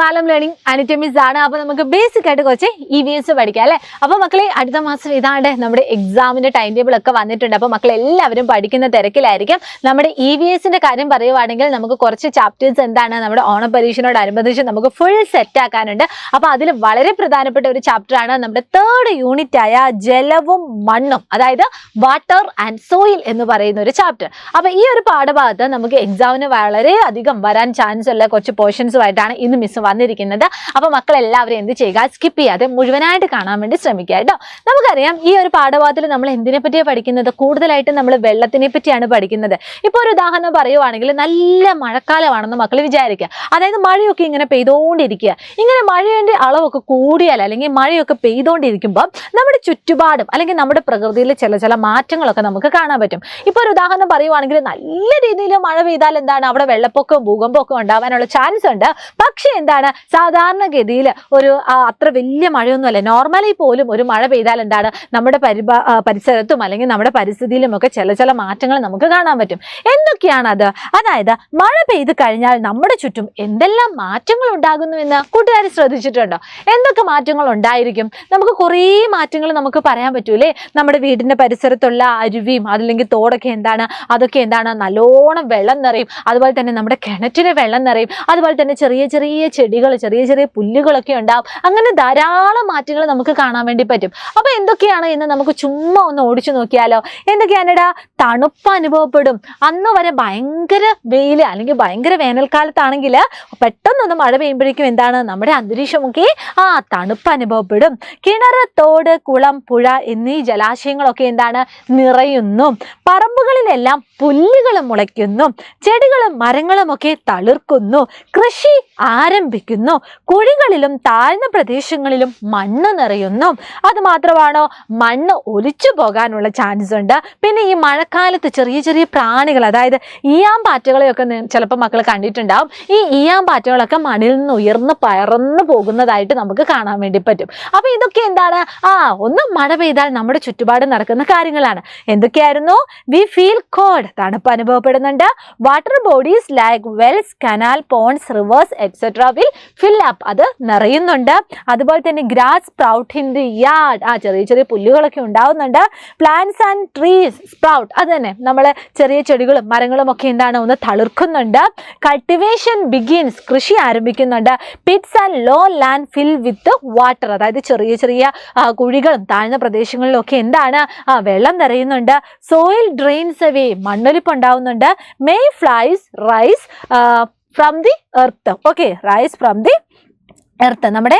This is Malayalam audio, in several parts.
കാലം ലേണിംഗ് അനറ്റമീസ് ആണ്. അപ്പോൾ നമുക്ക് ബേസിക് ആയിട്ട് കുറച്ച് EVS പഠിക്കാം അല്ലേ. അപ്പോൾ മക്കളെ അടുത്ത മാസം ഇതാണ്ട് നമ്മുടെ എക്സാമിന്റെ ടൈം ടേബിൾ ഒക്കെ വന്നിട്ടുണ്ട്. അപ്പോൾ മക്കൾ എല്ലാവരും പഠിക്കുന്ന തിരക്കിലായിരിക്കും. നമ്മുടെ EVSന്റെ കാര്യം പറയുവാണെങ്കിൽ നമുക്ക് കുറച്ച് ചാപ്റ്റേഴ്സ് എന്താണ് നമ്മുടെ ഓണപരീക്ഷയോടനുബന്ധിച്ച് നമുക്ക് ഫുൾ സെറ്റ് ആക്കാനുണ്ട്. അപ്പോൾ അതിൽ വളരെ പ്രധാനപ്പെട്ട ഒരു ചാപ്റ്റർ ആണ് നമ്മുടെ 3rd യൂണിറ്റ് ആയ ജലവും മണ്ണും, അതായത് വാട്ടർ ആൻഡ് സോയിൽ എന്ന് പറയുന്ന ഒരു ചാപ്റ്റർ. അപ്പോൾ ഈ ഒരു പാഠഭാഗത്ത് നമുക്ക് എക്സാമിന് വളരെ അധികം വരാൻ ചാൻസ് ഉള്ള കുറച്ച് പോർഷൻസുമായിട്ടാണ് ഇന്ന് മിസ് വന്നിരിക്കുന്നത്. അപ്പോൾ മക്കൾ എല്ലാവരും എന്ത് ചെയ്യുക, സ്കിപ്പ് ചെയ്യാതെ മുഴുവനായിട്ട് കാണാൻ വേണ്ടി ശ്രമിക്കുക കേട്ടോ. നമുക്കറിയാം ഈ ഒരു പാഠഭാഗത്തിൽ നമ്മൾ എന്തിനെ പറ്റിയാണ് പഠിക്കുന്നത്, കൂടുതലായിട്ട് നമ്മൾ വെള്ളത്തിനെ പറ്റിയാണ് പഠിക്കുന്നത്. ഇപ്പോൾ ഒരു ഉദാഹരണം പറയുവാണെങ്കിൽ നല്ല മഴക്കാലമാണെന്ന് മക്കൾ വിചാരിക്കുക. അതായത് മഴയൊക്കെ ഇങ്ങനെ പെയ്തുകൊണ്ടിരിക്കുക. ഇങ്ങനെ മഴയുടെ അളവൊക്കെ കൂടിയാൽ അല്ലെങ്കിൽ മഴയൊക്കെ പെയ്തുകൊണ്ടിരിക്കുമ്പോൾ നമ്മുടെ ചുറ്റുപാടും അല്ലെങ്കിൽ നമ്മുടെ പ്രകൃതിയിൽ ചില മാറ്റങ്ങളൊക്കെ നമുക്ക് കാണാൻ പറ്റും. ഇപ്പോൾ ഒരു ഉദാഹരണം പറയുവാണെങ്കിൽ നല്ല രീതിയിൽ മഴ പെയ്താൽ എന്താണ് അവിടെ വെള്ളപ്പൊക്കവും ഭൂകമ്പമൊക്കെ ഉണ്ടാവാനുള്ള ചാൻസ് ഉണ്ട്. പക്ഷെ എന്താണ് സാധാരണഗതിയിൽ ഒരു അത്ര വലിയ മഴയൊന്നുമല്ല, നോർമലി പോലും ഒരു മഴ പെയ്താൽ എന്താണ് നമ്മുടെ പരിസരത്തും അല്ലെങ്കിൽ നമ്മുടെ പരിസ്ഥിതിയിലും ഒക്കെ ചില മാറ്റങ്ങൾ നമുക്ക് കാണാൻ പറ്റും. എന്തൊക്കെയാണ് അത്? അതായത് മഴ പെയ്ത് കഴിഞ്ഞാൽ നമ്മുടെ ചുറ്റും എന്തെല്ലാം മാറ്റങ്ങൾ ഉണ്ടാകുന്നുവെന്ന് കൂട്ടുകാർ ശ്രദ്ധിച്ചിട്ടുണ്ടോ? എന്തൊക്കെ മാറ്റങ്ങൾ ഉണ്ടായിരിക്കും? നമുക്ക് കുറേ മാറ്റങ്ങൾ നമുക്ക് പറയാൻ പറ്റൂലേ. നമ്മുടെ വീടിന്റെ പരിസരത്തുള്ള അരുവിയും അതല്ലെങ്കിൽ തോടൊക്കെ എന്താണ്, അതൊക്കെ എന്താണ് നല്ലോണം വെള്ളം നിറയും. അതുപോലെ തന്നെ നമ്മുടെ കിണറ്റിന് വെള്ളം നിറയും. അതുപോലെ തന്നെ ചെറിയ ചെടികൾ, ചെറിയ പുല്ലുകളൊക്കെ ഉണ്ടാവും. അങ്ങനെ ധാരാളം മാറ്റങ്ങൾ നമുക്ക് കാണാൻ വേണ്ടി പറ്റും. അപ്പൊ എന്തൊക്കെയാണ് എന്ന് നമുക്ക് ചുമ്മാ ഒന്ന് ഓടിച്ചു നോക്കിയാലോ. എന്തൊക്കെയാണെടാ? തണുപ്പ് അനുഭവപ്പെടും. അന്ന് വരെ ഭയങ്കര വെയിൽ അല്ലെങ്കിൽ ഭയങ്കര വേനൽക്കാലത്താണെങ്കിൽ പെട്ടെന്നൊന്ന് മഴ പെയ്യുമ്പോഴേക്കും എന്താണ് നമ്മുടെ അന്തരീക്ഷമൊക്കെ തണുപ്പ് അനുഭവപ്പെടും. കിണർ, തോട്, കുളം, പുഴ എന്നീ ജലാശയങ്ങളൊക്കെ എന്താണ് നിറയുന്നു. പറമ്പുകളിലെല്ലാം പുല്ലുകൾ മുളയ്ക്കുന്നു. ചെടികളും മരങ്ങളും ഒക്കെ തളിർക്കുന്നു. കൃഷി ആരംഭിക്കുന്നു. കുഴികളിലും താഴ്ന്ന പ്രദേശങ്ങളിലും മണ്ണ് നിറയുന്നു. അത് മാത്രമാണോ, മണ്ണ് ഒലിച്ചു പോകാനുള്ള ചാൻസ് ഉണ്ട്. പിന്നെ ഈ മഴക്കാലത്ത് ചെറിയ പ്രാണികൾ, അതായത് ഈയാമ്പാറ്റകളെയൊക്കെ ചിലപ്പോൾ മക്കൾ കണ്ടിട്ടുണ്ടാവും. ഈ ഈയാമ്പാറ്റകളൊക്കെ മണ്ണിൽ നിന്ന് ഉയർന്ന് പറന്നു പോകുന്നതായിട്ട് നമുക്ക് കാണാൻ വേണ്ടി പറ്റും. അപ്പൊ ഇതൊക്കെ എന്താണ്? ഒന്ന് മഴ പെയ്താൽ നമ്മുടെ ചുറ്റുപാട് നടക്കുന്ന കാര്യങ്ങളാണ്. എന്തൊക്കെയായിരുന്നു? വി ഫീൽ കോൾഡ്, തണുപ്പ് അനുഭവപ്പെടുന്നുണ്ട്. Water bodies like wells, canal, ponds, rivers etcetera will fill up, അത് നിറയുന്നുണ്ട്. അതുപോലെ തന്നെ grass sprout in the yard, ചെറിയ പുല്ലുകളൊക്കെ ഉണ്ടാവുന്നുണ്ട്. പ്ലാന്റ്സ് ആൻഡ് ട്രീസ് സ്പ്രൗട്ട്, അത് തന്നെ നമ്മളെ ചെറിയ ചെടികളും മരങ്ങളും ഒക്കെ എന്താണ് ഒന്ന് തളിർക്കുന്നുണ്ട്. കൾട്ടിവേഷൻ ബിഗിൻസ്, കൃഷി ആരംഭിക്കുന്നുണ്ട്. Pits and low land fill with water, അതായത് ചെറിയ കുഴികളും താഴ്ന്ന പ്രദേശങ്ങളിലും ഒക്കെ എന്താണ് വെള്ളം നിറയുന്നുണ്ട്. സോയിൽ ഡ്രെയിൻസ് അവേ, മണ്ണൊലിപ്പ് ഉണ്ടാവുന്നുണ്ട്. Mayflies rise from the earth, okay, rise from the earth, നമ്മുടെ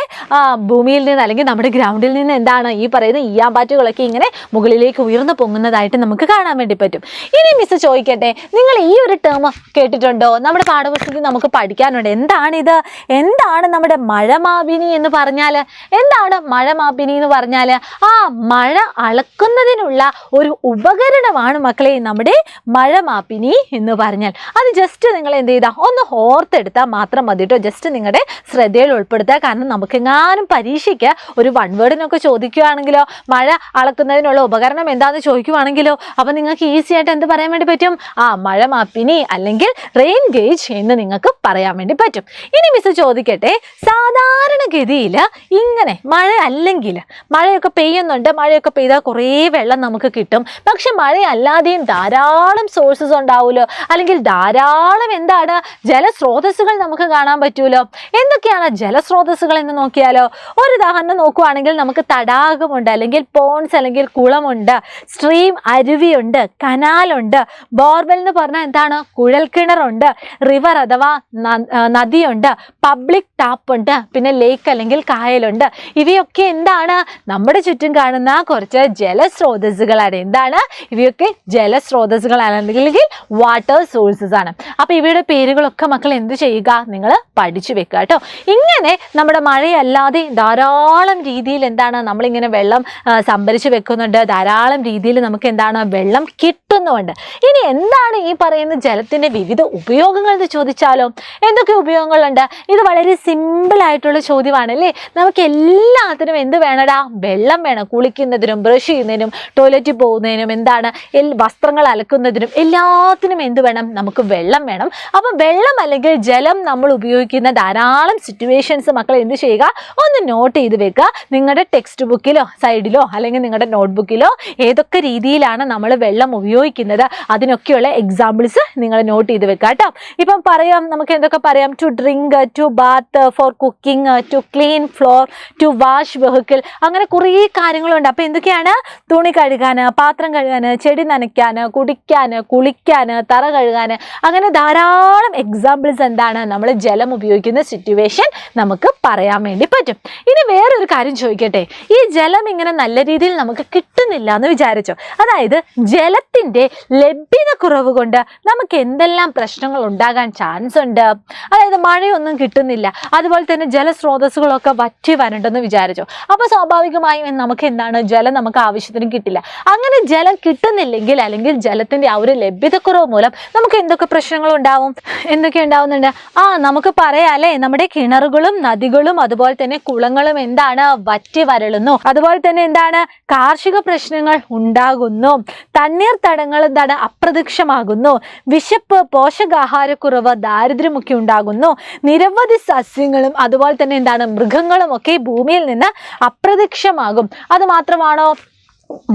ഭൂമിയിൽ നിന്ന് അല്ലെങ്കിൽ നമ്മുടെ ഗ്രൗണ്ടിൽ നിന്ന് എന്താണ് ഈ പറയുന്ന ഈയാമ്പാറ്റുകളൊക്കെ ഇങ്ങനെ മുകളിലേക്ക് ഉയർന്നു പൊങ്ങുന്നതായിട്ട് നമുക്ക് കാണാൻ വേണ്ടി പറ്റും. ഇനി മിസ് ചോദിക്കട്ടെ, നിങ്ങൾ ഈ ഒരു ടേം കേട്ടിട്ടുണ്ടോ? നമ്മുടെ പാഠപുസ്തകത്തിൽ നമുക്ക് പഠിക്കാനുണ്ട്. എന്താണിത്? എന്താണ് നമ്മുടെ മഴമാപിനി എന്ന് പറഞ്ഞാൽ? എന്താണ് മഴമാപിനി എന്ന് പറഞ്ഞാൽ? മഴ അളക്കുന്നതിനുള്ള ഒരു ഉപകരണമാണ് മക്കളെ നമ്മുടെ മഴമാപിനി എന്ന് പറഞ്ഞാൽ. അത് ജസ്റ്റ് നിങ്ങൾ എന്ത് ചെയ്താൽ ഒന്ന് ഓർത്തെടുത്താൽ മാത്രം മതി കേട്ടോ. ജസ്റ്റ് നിങ്ങളുടെ ശ്രദ്ധയിൽ ഉൾപ്പെടുത്തുക. കാരണം നമുക്കെങ്ങാനും പരീക്ഷയ്ക്ക് ഒരു 1 വേർഡിനൊക്കെ ചോദിക്കുകയാണെങ്കിലോ, മഴ അളക്കുന്നതിനുള്ള ഉപകരണം എന്താണെന്ന് ചോദിക്കുവാണെങ്കിലോ, അപ്പൊ നിങ്ങൾക്ക് ഈസി ആയിട്ട് എന്ത് പറയാൻ വേണ്ടി പറ്റും? മഴമാപിനി അല്ലെങ്കിൽ റെയിൻ ഗേജ് എന്ന് നിങ്ങൾക്ക് പറയാൻ വേണ്ടി പറ്റും. ഇനി മിസ് ചോദിക്കട്ടെ, സാധാരണഗതിയിൽ ഇങ്ങനെ മഴ അല്ലെങ്കിൽ മഴയൊക്കെ പെയ്യുന്നുണ്ട്, മഴയൊക്കെ പെയ്താൽ കുറേ വെള്ളം നമുക്ക് കിട്ടും. പക്ഷെ മഴയല്ലാതെയും ധാരാളം സോഴ്സസ് ഉണ്ടാവുമല്ലോ, അല്ലെങ്കിൽ ധാരാളം എന്താണ് ജലസ്രോതസ്സുകൾ നമുക്ക് കാണാൻ പറ്റുമല്ലോ. എന്തൊക്കെയാണ് ജലസ്രോതസ്സുകൾ എന്ന് നോക്കിയാലോ. ഒരു ഉദാഹരണം നോക്കുവാണെങ്കിൽ നമുക്ക് തടാകമുണ്ട്, അല്ലെങ്കിൽ പോൺസ് അല്ലെങ്കിൽ കുളമുണ്ട്. സ്ട്രീം, അരുവിയുണ്ട്. കനാലുണ്ട്. ബോർവെൽ എന്ന് പറഞ്ഞാൽ എന്താണ്? കുഴൽക്കിണറുണ്ട്. റിവർ അഥവാ നദിയുണ്ട്. പബ്ലിക് ടാപ്പ് ഉണ്ട്. പിന്നെ ലേക്ക് അല്ലെങ്കിൽ കായലുണ്ട്. ഇവയൊക്കെ എന്താണ്? നമ്മുടെ ചുറ്റും കാണുന്ന കുറച്ച് ജലസ്രോതസ്സുകളാണ്. എന്താണ്? ഇവയൊക്കെ ജലസ്രോതസ്സുകളാണ് അല്ലെങ്കിൽ വാട്ടർ സോഴ്സസ് ആണ്. അപ്പൊ ഇവയുടെ പേരുകളൊക്കെ മക്കൾ എന്ത് ചെയ്യുക? നിങ്ങൾ പഠിച്ചു വെക്കുക കേട്ടോ. ഇങ്ങനെ നമ്മുടെ മഴയല്ലാതെ ധാരാളം രീതിയിൽ എന്താണ് നമ്മളിങ്ങനെ വെള്ളം സംഭരിച്ച് വെക്കുന്നുണ്ട്, ധാരാളം രീതിയിൽ നമുക്ക് എന്താണ് വെള്ളം കിട്ടുന്നുമുണ്ട്. ഇനി എന്താണ് ഈ പറയുന്ന ജലത്തിന്റെ വിവിധ ഉപയോഗങ്ങൾ എന്ന് ചോദിച്ചാലോ? എന്തൊക്കെ ഉപയോഗങ്ങളുണ്ട്? ഇത് വളരെ സിമ്പിൾ ആയിട്ടുള്ള ചോദ്യമാണ് അല്ലേ? നമുക്ക് എല്ലാത്തിനും എന്ത് വേണടാ? വെള്ളം വേണം. കുളിക്കുന്നതിനും ബ്രഷ് ചെയ്യുന്നതിനും ടോയ്ലറ്റിൽ പോകുന്നതിനും എന്താണ് വസ്ത്രങ്ങൾ അലക്കുന്നതിനും എല്ലാത്തിനും എന്ത് വേണം? നമുക്ക് വെള്ളം വേണം. അപ്പം വെള്ളം അല്ലെങ്കിൽ ജലം നമ്മൾ ഉപയോഗിക്കുന്ന ധാരാളം സിറ്റുവേഷൻസ് മക്കൾ എന്ത് ചെയ്യുക? ഒന്ന് നോട്ട് ചെയ്ത് വെക്കുക. നിങ്ങളുടെ ടെക്സ്റ്റ് ബുക്കിലോ സൈഡിലോ അല്ലെങ്കിൽ നിങ്ങളുടെ നോട്ട്ബുക്കിലോ ഏതൊക്കെ രീതിയിലാണ് നമ്മൾ വെള്ളം ഉപയോഗിക്കുന്നത് അതിനൊക്കെയുള്ള എക്സാമ്പിൾസ് നിങ്ങൾ നോട്ട് ചെയ്ത് വെക്കുക കേട്ടോ. ഇപ്പം പറയാം, നമുക്ക് എന്തൊക്കെ പറയാം? To drink, to bath, for cooking, to clean floor, to wash vehicle, അങ്ങനെ കുറേ കാര്യങ്ങളുണ്ട്. അപ്പം എന്തൊക്കെയാണ്? തുണി കഴുകാൻ, പാത്രം കഴുകാൻ, ചെടി നനയ്ക്കാൻ, കുടിക്കാൻ, കുളിക്കാൻ, തറ കഴുകാൻ, അങ്ങനെ ധാരാളം എക്സാമ്പിൾസ് എന്താണ് നമ്മൾ ജലം ഉപയോഗിക്കുന്ന സിറ്റുവേഷൻ നമുക്ക് പറയാൻ വേണ്ടി പറ്റും. ഇനി വേറൊരു കാര്യം ചോദിക്കട്ടെ, ഈ ജലം ഇങ്ങനെ നല്ല രീതിയിൽ നമുക്ക് കിട്ടുന്നില്ല എന്ന് വിചാരിച്ചോ? അതായത് ജലത്തിന്റെ ലഭ്യത കുറവ് കൊണ്ട് നമുക്ക് എന്തെല്ലാം പ്രശ്നങ്ങൾ ഉണ്ടാകാൻ ചാൻസ് ഉണ്ട്? അതായത് മഴയൊന്നും കിട്ടുന്നില്ല, അതുപോലെ തന്നെ ജലസ്രോതസ്സുകളൊക്കെ വറ്റി വരണ്ടെന്ന് വിചാരിച്ചോ? അപ്പോൾ സ്വാഭാവികമായും നമുക്ക് എന്താണ് ജലം നമുക്ക് ആവശ്യത്തിന് കിട്ടില്ല. അങ്ങനെ ജലം കിട്ടുന്നില്ലെങ്കിൽ അല്ലെങ്കിൽ ജലത്തിന്റെ ആ ഒരു ലഭ്യതക്കുറവ് മൂലം നമുക്ക് എന്തൊക്കെ പ്രശ്നങ്ങൾ ഉണ്ടാവും? എന്തൊക്കെ ഉണ്ടാവുന്നുണ്ട്? നമുക്ക് പറയാല്ലേ, നമ്മുടെ കിണറുകളും നദികളും അതുപോലെ തന്നെ കുളങ്ങളും എന്താണ് വറ്റി വരളുന്നു. അതുപോലെ തന്നെ എന്താണ് കാർഷിക പ്രശ്നങ്ങൾ ഉണ്ടാകുന്നു. തണ്ണീർത്തടങ്ങൾ എന്താണ് അപ്രത്യക്ഷമാകുന്നു. വിശപ്പ്, പോഷകാഹാരക്കുറവ്, ദാരിദ്ര്യമൊക്കെ ഉണ്ടാകുന്നു. നിരവധി സസ്യങ്ങളും അതുപോലെ തന്നെ എന്താണ് മൃഗങ്ങളും ഒക്കെ ഭൂമിയിൽ നിന്ന് അപ്രത്യക്ഷമാകും. അത് മാത്രമാണോ?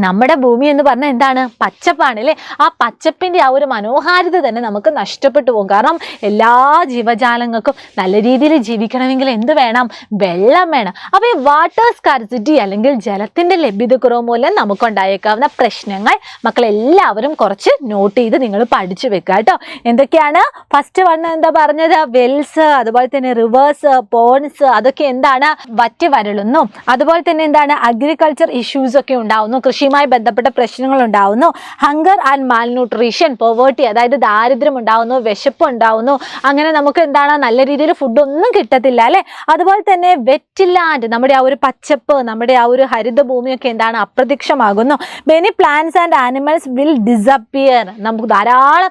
നമ്മുടെ ഭൂമി എന്ന് പറഞ്ഞാൽ എന്താണ്? പച്ചപ്പാണ് അല്ലേ? ആ പച്ചപ്പിന്റെ ആ ഒരു മനോഹാരിത തന്നെ നമുക്ക് നഷ്ടപ്പെട്ടു പോകും. കാരണം എല്ലാ ജീവജാലങ്ങൾക്കും നല്ല രീതിയിൽ ജീവിക്കണമെങ്കിൽ എന്ത് വേണം? വെള്ളം വേണം. അപ്പോൾ ഈ വാട്ടർ സ്കാർസിറ്റി അല്ലെങ്കിൽ ജലത്തിന്റെ ലഭ്യതക്കുറവ് മൂലം നമുക്കുണ്ടായേക്കാവുന്ന പ്രശ്നങ്ങൾ മക്കളെല്ലാവരും കുറച്ച് നോട്ട് ചെയ്ത് നിങ്ങൾ പഠിച്ചു വെക്കുക കേട്ടോ. എന്തൊക്കെയാണ്? ഫസ്റ്റ് വൺ എന്താ പറഞ്ഞത്? വെൽസ്, അതുപോലെ തന്നെ റിവേഴ്സ്, പോൺസ്, അതൊക്കെ എന്താണ്? വറ്റി വരളുന്നു. അതുപോലെ തന്നെ എന്താണ്? അഗ്രികൾച്ചർ ഇഷ്യൂസ് ഒക്കെ ഉണ്ടാവുന്നു, കൃഷിയുമായി ബന്ധപ്പെട്ട പ്രശ്നങ്ങൾ ഉണ്ടാവുന്നു. ഹങ്കർ ആൻഡ് മാൽന്യൂട്രീഷൻ, പോവേർട്ടി, അതായത് ദാരിദ്ര്യം ഉണ്ടാവുന്നു, വിശപ്പ് ഉണ്ടാവുന്നു. അങ്ങനെ നമുക്ക് എന്താണ് നല്ല രീതിയിൽ ഫുഡ് ഒന്നും കിട്ടത്തില്ല അല്ലെ? അതുപോലെ തന്നെ വെറ്റ് ലാൻഡ്, നമ്മുടെ ആ ഒരു പച്ചപ്പ്, നമ്മുടെ ആ ഒരു ഹരിതഭൂമിയൊക്കെ എന്താണ് അപ്രത്യക്ഷമാകുന്നു. Many plants and animals will disappear, നമുക്ക് ധാരാളം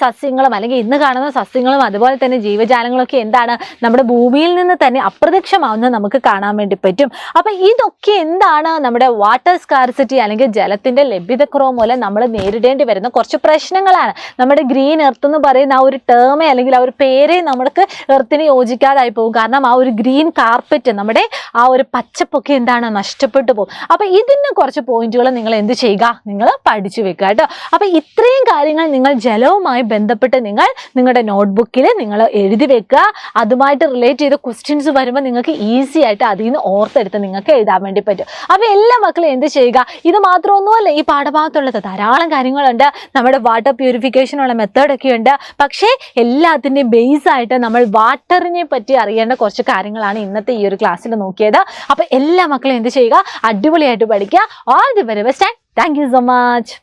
സസ്യങ്ങളും അല്ലെങ്കിൽ ഇന്ന് കാണുന്ന സസ്യങ്ങളും അതുപോലെ തന്നെ ജീവജാലങ്ങളൊക്കെ എന്താണ് നമ്മുടെ ഭൂമിയിൽ നിന്ന് തന്നെ അപ്രത്യക്ഷമാവുന്നത് നമുക്ക് കാണാൻ വേണ്ടി പറ്റും. അപ്പൊ ഇതൊക്കെ എന്താണ്? നമ്മുടെ വാട്ടർ സ്കാർസിറ്റി അല്ലെങ്കിൽ ജലത്തിന്റെ ലഭ്യതക്കുറവ് മൂലം നമ്മൾ നേരിടേണ്ടി വരുന്ന കുറച്ച് പ്രശ്നങ്ങളാണ്. നമ്മുടെ ഗ്രീൻ എർത്ത് എന്ന് പറയുന്ന ആ ഒരു ടേമേ അല്ലെങ്കിൽ ആ ഒരു പേരെ നമുക്ക് എർത്തിന് യോജിക്കാതായി പോകും. കാരണം ആ ഒരു ഗ്രീൻ കാർപ്പറ്റ്, നമ്മുടെ ആ ഒരു പച്ചപ്പൊക്കെ എന്താണ് നഷ്ടപ്പെട്ടു പോകും. അപ്പൊ ഇതിന് കുറച്ച് പോയിന്റുകൾ നിങ്ങൾ എന്ത് ചെയ്യുക? നിങ്ങൾ പഠിച്ചു വെക്കുക കേട്ടോ. അപ്പൊ ഇത്രയും കാര്യങ്ങൾ നിങ്ങൾ ജലവുമായി ബന്ധപ്പെട്ട് നിങ്ങൾ നിങ്ങളുടെ നോട്ട്ബുക്കിൽ നിങ്ങൾ എഴുതി വെക്കുക. അതുമായിട്ട് റിലേറ്റ് ചെയ്ത ക്വസ്റ്റ്യൻസ് വരുമ്പോൾ നിങ്ങൾക്ക് ഈസി ആയിട്ട് അതിൽ നിന്ന് ഓർത്തെടുത്ത് നിങ്ങൾക്ക് എഴുതാൻ വേണ്ടി പറ്റും. അപ്പൊ എല്ലാ മക്കളും എന്ത് ചെയ്യുക? ഇത് മാത്രമൊന്നുമല്ല, ഈ പാഠഭാഗത്തുള്ളത് ധാരാളം കാര്യങ്ങളുണ്ട്. നമ്മുടെ വാട്ടർ പ്യൂരിഫിക്കേഷനുള്ള മെത്തേഡൊക്കെ ഉണ്ട്. പക്ഷേ എല്ലാത്തിൻ്റെയും ബേസ് ആയിട്ട് നമ്മൾ വാട്ടറിനെ പറ്റി അറിയേണ്ട കുറച്ച് കാര്യങ്ങളാണ് ഇന്നത്തെ ഈ ഒരു ക്ലാസ്സിൽ നോക്കിയത്. അപ്പൊ എല്ലാ മക്കളും എന്ത് ചെയ്യുക? അടിപൊളിയായിട്ട് പഠിക്കുക. All the very best and thank you so much.